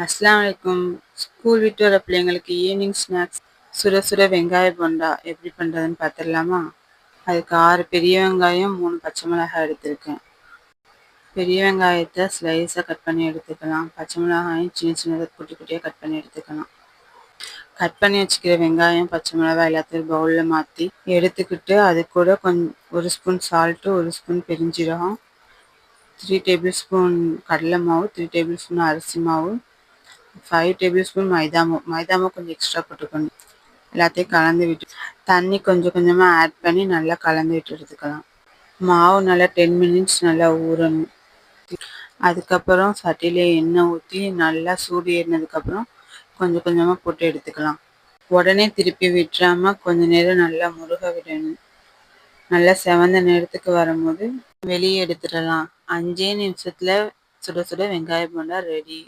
அஸ்ஸலாமு அலைக்கும். ஸ்கூல் விட்டு வர பிள்ளைங்களுக்கு ஈவினிங் ஸ்நாக்ஸ் சுட சுட வெங்காய போண்டா எப்படி பண்ணுறதுன்னு பார்த்துடலாமா? அதுக்கு 6 பெரிய வெங்காயம் 3 பச்சை மிளகாய் எடுத்திருக்கேன். பெரிய வெங்காயத்தை ஸ்லைஸாக கட் பண்ணி எடுத்துக்கலாம். பச்சை மிளகாயும் சின்ன சின்னதாக குட்டி குட்டியாக கட் பண்ணி எடுத்துக்கலாம். கட் பண்ணி வச்சுக்கிற வெங்காயம் பச்சை மிளகாய் எல்லாத்தையும் பவுலில் மாற்றி எடுத்துக்கிட்டு அது கூட ஒரு ஸ்பூன் சால்ட்டு, 1 ஸ்பூன் பெருஞ்சீரகம், 3 டேபிள் ஸ்பூன் கடலை மாவு, 3 டேபிள் ஸ்பூன் அரிசி மாவு, 5 டேபிள் ஸ்பூன் மைதா மாவு கொஞ்சம் எக்ஸ்ட்ரா போட்டுக்கணும். எல்லாத்தையும் கலந்து விட்டு தண்ணி கொஞ்சம் கொஞ்சமாக ஆட் பண்ணி நல்லா கலந்து விட்டு எடுத்துக்கலாம். மாவு நல்லா 10 மினிட்ஸ் நல்லா ஊறணும். அதுக்கப்புறம் சட்டியில் எண்ணெய் ஊற்றி நல்லா சூடு ஏறினதுக்கப்புறம் கொஞ்சம் கொஞ்சமாக போட்டு எடுத்துக்கலாம். உடனே திருப்பி விட்டுறாமல் கொஞ்சம் நேரம் நல்லா முருக விடணும். நல்லா செவந்த நேரத்துக்கு வரும்போது வெளியே எடுத்துடலாம். 5 நிமிஷத்தில் சுட சுட வெங்காய போண்டா ரெடி.